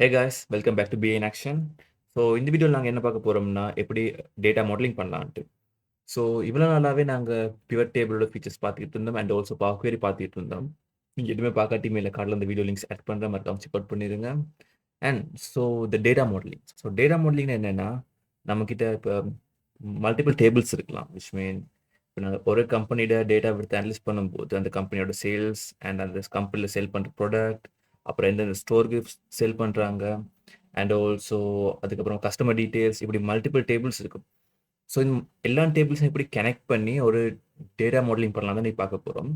Hey guys welcome back to BA in action. So இந்த வீடியோவில் நாங்கள் என்ன பார்க்க போகிறோம்னா எப்படி டேட்டா மாடலிங் பண்ணலான்ட்டு. ஸோ இவ்வளோ நாளாகவே நாங்கள் பிவட் டேபிளோட ஃபீச்சர்ஸ் பார்த்துக்கிட்டு இருந்தோம் அண்ட் ஆல்சோ பவர் குவெரி பார்த்துக்கிட்டு இருந்தோம். நீங்கள் எதுவுமே பார்க்காட்டி மேலே கார்டில் இந்த வீடியோ லிங்க்ஸ் ஆட் பண்ணுற மறக்காம செக் அவுட் பண்ணிடுங்க. And so the data modelling. So data மாடலிங்னா என்னென்னா நம்மக்கிட்ட இப்போ மல்டிபிள் டேபிள்ஸ் இருக்கலாம். விச் மீன் இப்போ நாங்கள் ஒரு கம்பெனியோட டேட்டா எடுத்து அனலைஸ் பண்ணும்போது அந்த கம்பெனியோட சேல்ஸ் அண்ட் அந்த கம்பெனியில் சேல் பண்ணுற ப்ராடக்ட், அப்புறம் எந்தெந்த ஸ்டோருக்கு சேல் பண்ணுறாங்க, அண்ட் ஆல்சோ அதுக்கப்புறம் கஸ்டமர் டீட்டெயில்ஸ், இப்படி மல்டிபிள் டேபிள்ஸ் இருக்கும். ஸோ எல்லா டேபிள்ஸும் எப்படி கனெக்ட் பண்ணி ஒரு டேட்டா மாடலிங் பண்ணலாம் தான் நீ பார்க்க போகிறோம்.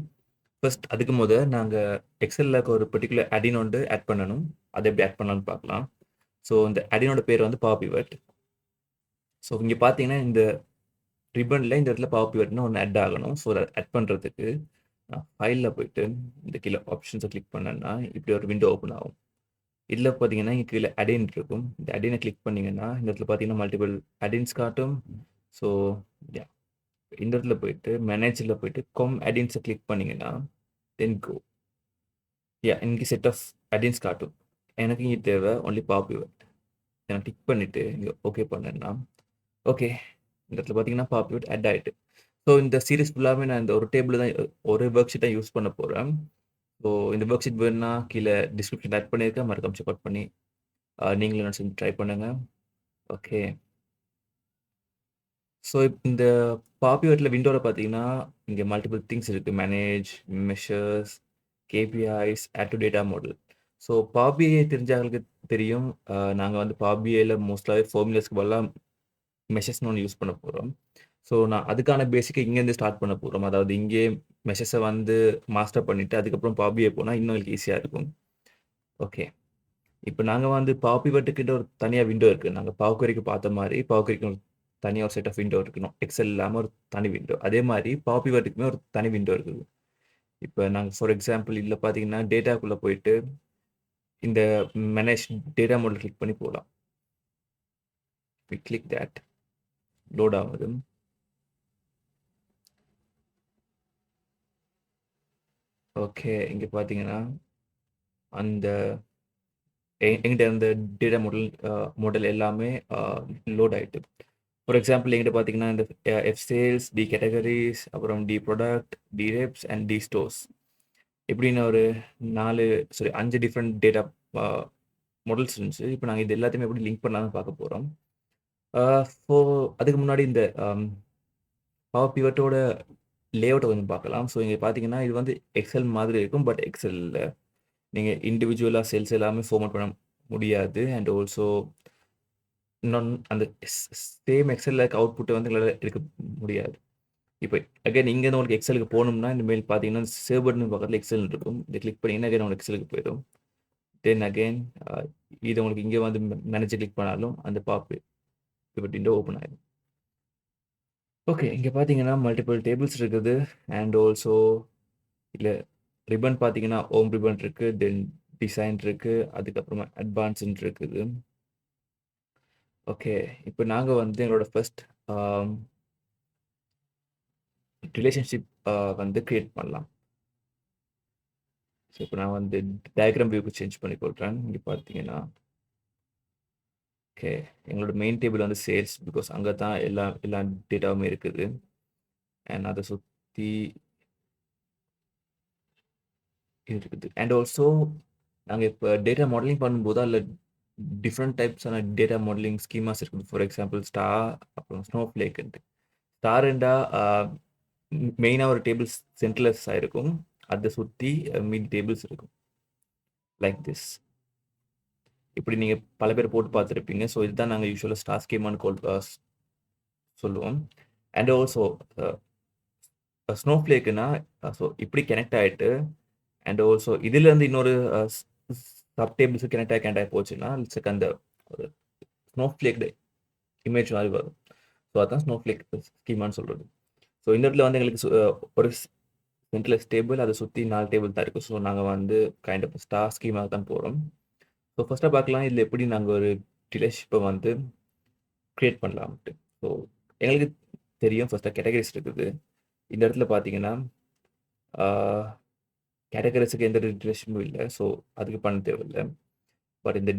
ஃபர்ஸ்ட் அதுக்கு நாங்கள் எக்ஸலில் ஒரு பர்டிகுலர் அடின் ஒன்று ஆட் பண்ணணும். அதை எப்படி ஆட் பண்ணலாம்னு பார்க்கலாம். ஸோ இந்த அடினோட பேர் வந்து பவர் பிவட். ஸோ இங்கே பார்த்தீங்கன்னா இந்த ரிப்பனில் இந்த இடத்துல பவர் பிவட்னு ஒன்று ஆட் ஆகணும். ஸோ அதை ஆட் பண்ணுறதுக்கு ஃபைலில் போயிட்டு இந்த கீழே ஆப்ஷன்ஸை கிளிக் பண்ணேன்னா இப்படி ஒரு விண்டோ ஓப்பன் ஆகும். இதில் பார்த்தீங்கன்னா இங்கே கீழே அடின் இருக்கும். இந்த அடினை கிளிக் பண்ணிங்கன்னா இந்த இடத்துல பார்த்தீங்கன்னா மல்டிபிள் அடின்ஸ் காட்டும். ஸோ இந்த இடத்துல போயிட்டு மேனேஜரில் போயிட்டு அடின்ஸை கிளிக் பண்ணிங்கன்னா தென் கோ இங்கே செட் ஆஃப் அடின்ஸ் காட்டும். எனக்கு இங்கே தேவை ஒன்லி பவர் பிவட். நான் கிளிக் பண்ணிவிட்டு இங்கே ஓகே பண்ணேன்னா ஓகே இந்த இடத்துல பார்த்தீங்கன்னா பவர் பிவட் ஆட் ஆகிட்டு. ஸோ இந்த சீரிஸ் ஃபுல்லாகவே நான் இந்த ஒரு டேபிள் தான் ஒரு ஒர்க் ஷீட் தான் யூஸ் பண்ண போகிறேன். ஸோ இந்த ஒர்க் ஷீட் வேணுன்னா கீழே டிஸ்கிரிப்ஷன் ஆட் பண்ணியிருக்கேன், மறக்காம செக் அவுட் பண்ணி நீங்களும் என்ன செஞ்சு ட்ரை பண்ணுங்கள். ஓகே. ஸோ இந்த பாப்புலரில் விண்டோவில் பார்த்தீங்கன்னா இங்கே மல்டிபிள் திங்ஸ் இருக்குது. Manage, measures, KPIs, add to data model. So பாபிஐ தெரிஞ்சவங்களுக்கு தெரியும். நாங்கள் வந்து பாபிஐயில் மோஸ்ட்லாகவே ஃபார்முலாஸ்க்கு பதிலாக மெஷர்ஸ்னு ஒன்று யூஸ் பண்ண போகிறோம். ஸோ நான் அதுக்கான பேசிக்கை இங்கேருந்து ஸ்டார்ட் பண்ண போகிறோம். அதாவது இங்கே மெஷர்ஸை வந்து மாஸ்டர் பண்ணிவிட்டு அதுக்கப்புறம் பாபிஐ போனால் இன்னும் எனக்கு ஈஸியாக இருக்கும். ஓகே. இப்போ நாங்கள் வந்து பவர் பிவட்டுக்கிட்ட ஒரு தனியாக விண்டோ இருக்குது. நாங்கள் பவர் குவெரிக்கு பார்த்த மாதிரி பவர் குவெரிக்கு ஒரு தனியாக ஒரு செட் ஆஃப் விண்டோ இருக்கணும். எக்ஸல் இல்லாமல் ஒரு தனி விண்டோ. அதே மாதிரி பவர் பிவட்டுக்குமே ஒரு தனி விண்டோ இருக்குது. இப்போ நாங்கள் ஃபார் எக்ஸாம்பிள் இதில் பார்த்தீங்கன்னா டேட்டாக்குள்ளே போயிட்டு இந்த மேனேஜ் டேட்டா மாடல் கிளிக் பண்ணி போகலாம். கிளிக் தேட் லோட் ஆகுது. ஓகே, இங்கே பார்த்தீங்கன்னா அந்த எங்கிட்ட அந்த டேட்டா மாடல் எல்லாமே லோட் ஆகிட்டு. ஃபார் எக்ஸாம்பிள் எங்கிட்ட பார்த்தீங்கன்னா இந்த எஃப் சேல்ஸ், டி கேட்டகரிஸ், அப்புறம் D product, D reps and D stores இப்படின்னு ஒரு 5 டிஃப்ரெண்ட் டேட்டா மாடல்ஸ் இருந்துச்சு. இப்போ நாங்கள் இது எல்லாத்தையுமே எப்படி லிங்க் பண்ணலாம்னு பார்க்க போகிறோம். ஸோ அதுக்கு முன்னாடி இந்த பவர் பிவட்டோட லேஅவுட்டை கொஞ்சம் பார்க்கலாம். ஸோ இங்கே பார்த்தீங்கன்னா இது வந்து எக்ஸல் மாதிரி இருக்கும். பட் எக்ஸலில் நீங்கள் இண்டிவிஜுவலாக செல்ஸ் எல்லாமே ஃபார்மேட் பண்ண முடியாது. அண்ட் ஆல்சோ அந்த சேம் எக்ஸலில் அவுட்புட்டை வந்து எங்களால் எடுக்க முடியாது. இப்போ அகைன் இங்கேருந்து உங்களுக்கு எக்ஸலுக்கு போகணும்னா இந்த மெயில் பார்த்தீங்கன்னா சேவ் பட்டன் பக்கத்தில் எக்ஸல் இருக்கும். இதை கிளிக் பண்ணிங்கன்னா அகைன் உங்களுக்கு எக்ஸலுக்கு போயிடும். தென் அகைன் இது உங்களுக்கு இங்கே வந்து மேனேஜர் கிளிக் பண்ணாலும் அந்த பிவட் விண்டோ ஓப்பன் ஆகிடும். ஓகே, இங்கே பார்த்தீங்கன்னா மல்டிபிள் டேபிள்ஸ் இருக்குது. அண்ட் ஆல்சோ இல்லை ரிப்பன் பார்த்தீங்கன்னா ஹோம் ரிப்பன் இருக்குது, தென் டிசைன் இருக்குது, அதுக்கப்புறமா அட்வான்ஸ்ன்னு இருக்குது. ஓகே, இப்போ நாங்கள் வந்து எங்களோட ஃபர்ஸ்ட் ரிலேஷன்ஷிப் வந்து க்ரியேட் பண்ணலாம். ஸோ இப்போ நான் வந்து டயக்ராம் வியூக்கு சேஞ்ச் பண்ணி கொடுக்குறேன். இங்கே பார்த்தீங்கன்னா ஓகே, எங்களோட மெயின் டேபிள் வந்து சேல்ஸ், பிகாஸ் அங்கே தான் எல்லா டேட்டாவுமே இருக்குது. அண்ட் அதை சுற்றி இருக்குது. அண்ட் ஆல்சோ நாங்கள் இப்போ டேட்டா மாடலிங் பண்ணும்போது அதில் டிஃப்ரெண்ட் டைப்ஸான டேட்டா மாடலிங் ஸ்கீமாஸ் இருக்குது. ஃபார் எக்ஸாம்பிள் ஸ்டார், அப்புறம் ஸ்னோஃப்ளேக்குன்ட்டு. ஸ்டார்ண்டா மெயினாக ஒரு டேபிள்ஸ் சென்ட்ரலைஸ் ஆகிருக்கும். அதை சுற்றி மீதி டேபிள்ஸ் இருக்கும் லைக் திஸ். இப்படி நீங்கள் பல பேர் போட்டு பார்த்துருப்பீங்க. ஸோ இதுதான் நாங்கள் யூஸ்வலாக ஸ்டார் ஸ்கீமான்னு சொல்லுவோம். அண்ட் ஆல்சோ ஸ்னோஃப்ளேக்குன்னா ஸோ இப்படி கனெக்ட் ஆகிட்டு அண்ட் ஆல்சோ இதுலேருந்து இன்னொரு சப் டேபிள்ஸு கனெக்ட் ஆகி போச்சுன்னா அந்த ஒரு ஸ்னோஃப்ளேக் இமேஜ் மாதிரி வரும். ஸோ அதுதான் ஸ்னோஃப்ளேக் ஸ்கீமான்னு சொல்கிறது. ஸோ இந்த இடத்துல வந்து எங்களுக்கு ஒரு சென்ட்ரலைஸ் டேபிள், அதை சுற்றி 4 டேபிள் தான் இருக்குது. ஸோ நாங்கள் வந்து கைண்ட் ஆஃப் ஸ்டார் ஸ்கீமாக தான் போகிறோம். ஸோ ஃபஸ்ட்டாக பார்க்கலாம் இதில் எப்படி நாங்கள் ஒரு ரிலேஷன்ஷிப்பை வந்து க்ரியேட் பண்ணலாம்ட்டு. ஸோ எங்களுக்கு தெரியும் ஃபஸ்ட்டாக கேட்டகரிஸ் இருக்குது. இந்த இடத்துல பார்த்தீங்கன்னா கேட்டகரிஸுக்கு எந்த ரிலேஷனும் இல்லை. ஸோ அதுக்கு பண்ண தேவையில்லை. பட் இந்த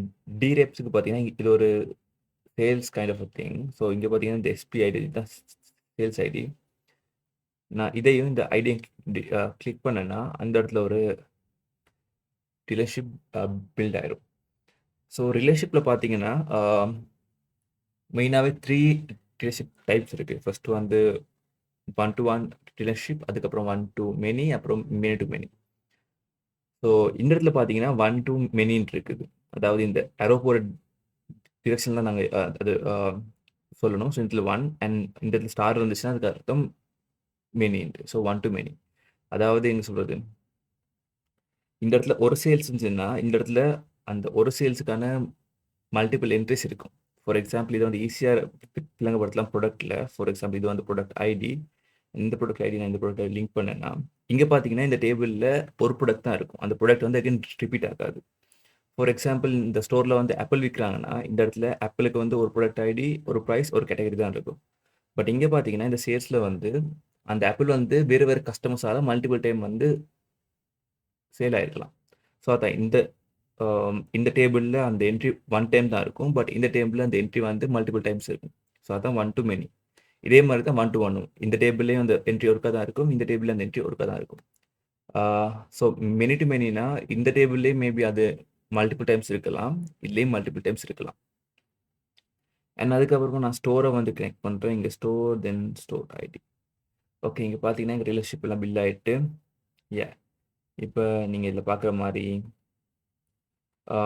டிரெப்ஸுக்கு பார்த்தீங்கன்னா, இது ஒரு sales kind of a thing. So இங்க பார்த்தீங்கன்னா, இந்த எஸ்பி ஐடி தான் சேல்ஸ் ஐடி. நான் இதையும் இந்த ஐடியும் கிளிக் பண்ணேன்னா, அந்த இடத்துல ஒரு ரிலேஷன்ஷிப் பில்ட் ஆயிரும். ஸோ ரிலேஷன்ஷிப்ல பார்த்தீங்கன்னா, மெயினாவே 3 ரிலேஷன்ஷிப் டைப்ஸ் இருக்கு. ஃபர்ஸ்ட் வந்து ஒன் டு ஒன் ரிலேஷன்ஷிப், அதுக்கப்புறம் ஒன் டு மெனி, அப்புறம் மெனி டு மெனி. ஸோ இந்த இடத்துல பார்த்தீங்கன்னா, ஒன் டு மெனின்னு இருக்குது. அதாவது இந்த ஏரோ போற டிரெக்ஷன் தான் நாங்க அது சொல்லணும். ஸோ இதில 1 அண்ட் இந்த இடத்துல ஸ்டார் இருந்துச்சுன்னா, அதுக்கு அர்த்தம் மெனின்ட்டு. So one to many. அதாவது என்ன சொல்றது? இந்த இடத்துல ஒரு சேல்ஸ் இருந்துச்சுன்னா, இந்த இடத்துல அந்த ஒரு சேல்ஸுக்கான மல்டிபிள் என்ட்ரீஸ் இருக்கும். ஃபார் எக்ஸாம்பிள் இத வந்து ஈஸியா விளங்கப்படுத்தலாம் ப்ராடக்ட்ல. ஃபார் எக்ஸாம்பிள் இது வந்து ப்ராடக்ட் ஐடி. இந்த ப்ராடக்ட் ஐடி நான் இந்த ப்ராடக்ட்ட லிங்க் பண்ணேன்னா, இங்க பார்த்தீங்கன்னா, இந்த டேபிள்ல ஒரு ப்ராடக்ட் தான் இருக்கும். அந்த ப்ராடக்ட் வந்து அகைன் ரிப்பீட் ஆகாது. ஃபார் எக்ஸாம்பிள் இந்த ஸ்டோர்ல வந்து ஆப்பிள் விக்கிறாங்கன்னா, இந்த இடத்துல ஆப்பிளுக்கு வந்து ஒரு ப்ராடக்ட் ஐடி, ஒரு பிரைஸ், ஒரு கேட்டகரி தான் இருக்கும். பட் இங்க பார்த்தீங்கன்னா, இந்த சேல்ஸ்ல வந்து அந்த ஆப்பிள் வந்து வேறு வேறு கஸ்டமர்ஸால மல்டிபிள் டைம் வந்து சேல் ஆயிருக்கலாம். ஸோ அதான் இந்த டேபிள்ல அந்த என்ட்ரி ஒன் டைம் தான் இருக்கும். பட் இந்த டேபிள்ல அந்த என்ட்ரி வந்து மல்டிபிள் டைம்ஸ் இருக்கும். ஸோ அதான் ஒன் டூ மெனி. இதே மாரி தான் ஒன் டூ ஒன்னும். இந்த டேபிள்லயும் அந்த என்ட்ரி ஒருக்கா தான் இருக்கும். இந்த டேபிள்ல அந்த என்ட்ரி ஒருக்கா தான் இருக்கும். ஸோ மெனி டூ மெனினா இந்த டேபிள்லயே மேபி அது மல்டிபிள் டைம்ஸ் இருக்கலாம். இதுலயும் மல்டிபிள் டைம்ஸ் இருக்கலாம். அண்ட் அதுக்கப்புறமா நான் ஸ்டோர வந்து கனெக்ட் பண்றேன். இங்க ஸ்டோர் தென் ஸ்டோர் ஐடி. ஓகே. இங்க பார்த்தீங்கன்னா, எங்க ரிலேஷன்ஷிப் எல்லாம் பில்ட் ஆயிட்டு, இப்ப நீங்க இதுல பார்க்குற மாரி ஆ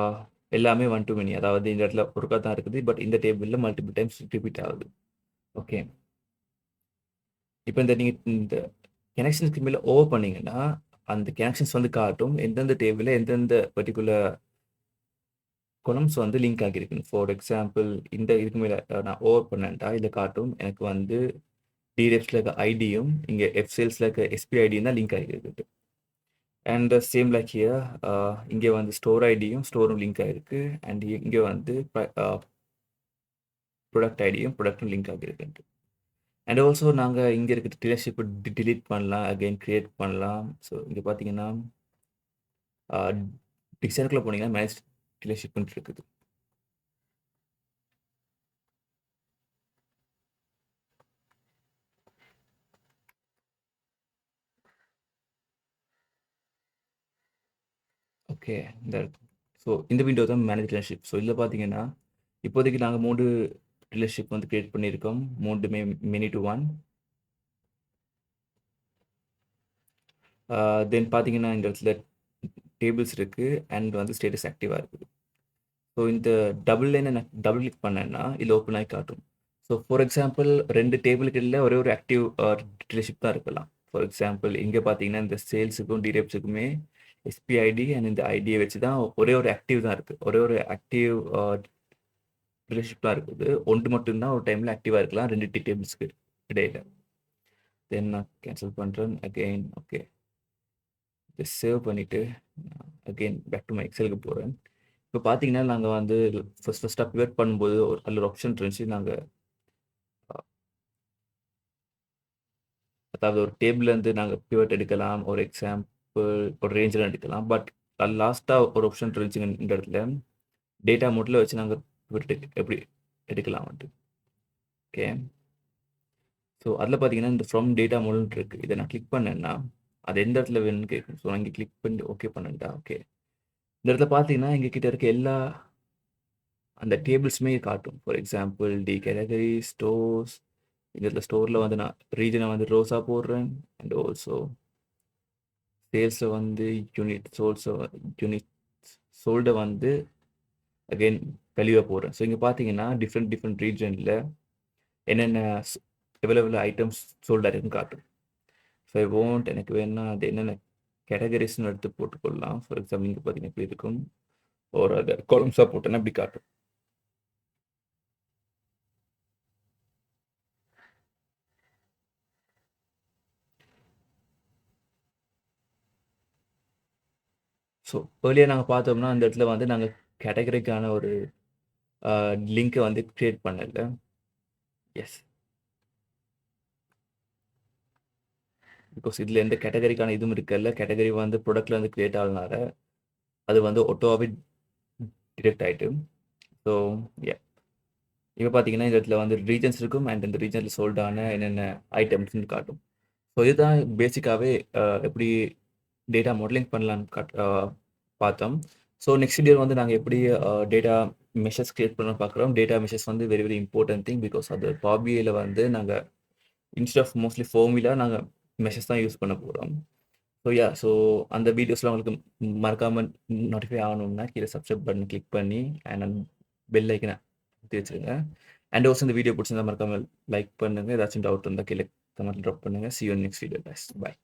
எல்லாமே ஒன் டூ மெனி. அதாவது இந்த இடத்துல ஒருக்கா தான் இருக்குது. பட் இந்த டேபிள்ல மல்டிபிள் டைம்ஸ் ரிப்பீட் ஆகுது. ஓகே. இப்ப நீங்க இந்த கனெக்ஷன்ஸ்க்கு மேல ஓவர் பண்ணீங்கன்னா, அந்த கனெக்ஷன்ஸ் வந்து காட்டும். எந்தெந்த டேபிள்ல எந்தெந்த பர்ட்டிகுலர் கொலம்ன்ஸ் வந்து லிங்க் ஆகியிருக்குன்னு. ஃபார் எக்ஸாம்பிள் இந்த இதுக்கு மேல நான் ஓவர் பண்ணேன்டா, இதுல காட்டும். எனக்கு வந்து டிரெப்ஸ்ல இருக்க ஐடியும், இங்க எஃப் சேல்ஸ்ல இருக்க எஸ்பி ஐடியும் தான் லிங்க் ஆகியிருக்குது. அண்ட் சேம் லைக் ஹியர் இங்க வந்து ஸ்டோர் ஐடியும், ஸ்டோரும் லிங்க் ஆயிருக்கு. அண்ட் இங்க வந்து ப்ராடக்ட் ஐடியும், ப்ராடக்ட்டும் லிங்க் ஆகியிருக்கு. அண்ட் ஆல்சோ நாங்க இங்க இருக்க ரிலேஷன்ஷிப்ப டிலீட் பண்ணலாம். அகைன் கிரியேட் பண்ணலாம். ஸோ இங்க பார்த்தீங்கன்னா, அ டிசைனுக்குள்ள போனீங்கன்னா, மேனேஜ் ரிலேஷன்ஷிப்ன்னு இருக்குது. ஓகே. இந்த ஸோ இந்த விண்டோ தான் மேனேஜ் ரிலேஷன்ஷிப். ஸோ இதுல பார்த்தீங்கன்னா, இப்போதைக்கு நாங்க 3 ரிலேஷன்ஷிப் வந்து கிரியேட் பண்ணியிருக்கோம். 3மே மெனி டூ ஒன். தென் பார்த்தீங்கன்னா, இந்த இடத்துல டேபிள்ஸ் இருக்கு. அண்ட் வந்து ஸ்டேட்டஸ் ஆக்டிவா இருக்குது. ஸோ இந்த டபுள் லைன நான் டபுள் கிளிக் பண்ணேன்னா, இதுல ஓப்பன் ஆகி காட்டும். ஸோ ஃபார் எக்ஸாம்பிள் 2 டேபிளுக்கு இடையில ஒரே ஒரு ஆக்டிவ் ரிலேஷன்ஷிப் தான் இருக்கலாம். ஃபார் எக்ஸாம்பிள் இங்க பார்த்தீங்கன்னா, இந்த சேல்ஸுக்கும் டிரெப்ஸுக்குமே எஸ்பிஐடி அண்ட் இந்த ஐடிய வச்சு தான் ஒரே ஒரு ஆக்டிவ் தான் இருக்கு. ஒரே ஒரு ஆக்டிவ் ரிலேஷன்ஷிப் தான் இருக்குது. ஒன்று மட்டும் தான் ஒரு டைம்ல ஆக்டிவா இருக்கலாம் 2 டேபிள்ஸ்க்கு இடையில. தென் நான் கேன்சல் பண்றேன். Again okay. இத சேவ் பண்ணிட்டு அகைன் பேக் டு மை எக்ஸலுக்கு போறேன். இப்ப பார்த்தீங்கன்னா, நாங்க வந்து ஃபர்ஸ்ட்டா பிவட் பண்ணும்போது அதுல ஒரு ஆப்ஷன் இருந்துச்சு. நாங்க அ அதாவது ஒரு டேபிள்லேருந்து நாங்க பிவட் எடுக்கலாம். ஒரு எக்ஸாம்பிள் ஒரு ரேஞ்ச்ல எடுக்கலாம். பட் லாஸ்ட்டா ஒரு ஆப்ஷன் இருந்துச்சுங்க இந்த இடத்துல. டேட்டா மோட்ல வச்சு நாங்க பிவட் எப்படி எடுக்கலாம்ன்ட்டு. ஓகே. ஸோ அதில பார்த்தீங்கன்னா, இந்த ஃப்ரம் டேட்டா மோடுன்ட்டு இருக்கு. இத நான் கிளிக் பண்ணேன்னா, அது எந்த இடத்துல வேணும்னு கேட்கும். ஸோ நான் இங்க கிளிக் பண்ணி ஓகே பண்ணேன்டா. ஓகே. இந்த இடத்துல பார்த்தீங்கன்னா, எங்க கிட்ட இருக்க எல்லா அந்த டேபிள்ஸுமே காட்டும். For example D category, stores. இந்த இடத்துல ஸ்டோர்ல வந்து நான் ரீஜன வந்து ரோஸா போடுறேன். அண்ட் ஆல்சோ சேல்ஸ்ல வந்து யூனிட் யூனிட் சோல்ட வந்து அகைன் வேல்யூவா போடுறேன். ஸோ இங்க பார்த்தீங்கன்னா, டிஃபரெண்ட் ரீஜன்ல என்னென்ன எவ்வளவு ஐட்டம்ஸ் சோல்ட் ஆயிருக்குன்னு காட்டும். ஸோ ஐ வாண்ட் எனக்கு வேணும்னா அது என்னென்ன கேட்டகரிஸ்ன்னு எடுத்து போட்டுக்கொள்ளலாம். ஃபார் எக்ஸாம்பிள் இங்க பார்த்தீங்கன்னா இப்படி இருக்கும். ஒரு அத காலம்ஸா போட்டேன்னா இப்படி காட்டும். ஸோ ஏர்லியா நாங்க பார்த்தோம்னா, அந்த இடத்துல வந்து நாங்க கேட்டகரிக்கான ஒரு லிங்க்க வந்து கிரியேட் பண்ணல. எஸ். பிகாஸ் இதுல எந்த கேட்டகரிக்கான இதுவும் இருக்கல்ல. கேட்டகரி வந்து ப்ராடக்ட்ல வந்து கிரியேட் ஆனனால, அது வந்து ஆட்டோவாவே டிடெக்ட் ஆயிட்டு. ஸோ யா இப்ப பார்த்தீங்கன்னா, இந்த இடத்துல வந்து ரீஜன்ஸ் இருக்கும் அண்ட் இந்த ரீஜன்ல சோல்ட் ஆன என்னென்ன ஐட்டம்ஸ்ன்னு காட்டும். ஸோ இதுதான் பேசிக்காவே எப்படி டேட்டா மாடலிங் பண்ணலான்னு பார்த்தோம். ஸோ நெக்ஸ்ட் வீடியோ வந்து நாங்க எப்படி டேட்டா மெஷர்ஸ் கிரியேட் பண்ணலாம்னு பார்க்குறோம். டேட்டா மெஷர்ஸ் வந்து very very important thing because அது Power BIல வந்து நாங்க இன்ஸ்டெட் ஆஃப் மோஸ்ட்லி ஃபார்முலா நாங்க மெஷர்ஸ் தான் யூஸ் பண்ண போறோம். ஸோ அந்த வீடியோஸ்லாம் உங்களுக்கு மறக்காம நோட்டிஃபை ஆகணும்னா கீழ சப்ஸ்கிரைப் பட்டன் கிளிக் பண்ணி அண்ட் பெல் ஐக்கன அழுத்தி வச்சுருங்க. அண்ட் ஆல்சோ இந்த வீடியோ பிடிச்சிருந்தா மறக்காம லைக் பண்ணுங்க. ஏதாச்சும் டவுட் இருந்தா கீழ கமெண்ட்ல ட்ராப் பண்ணுங்க. See you in next video guys. Bye.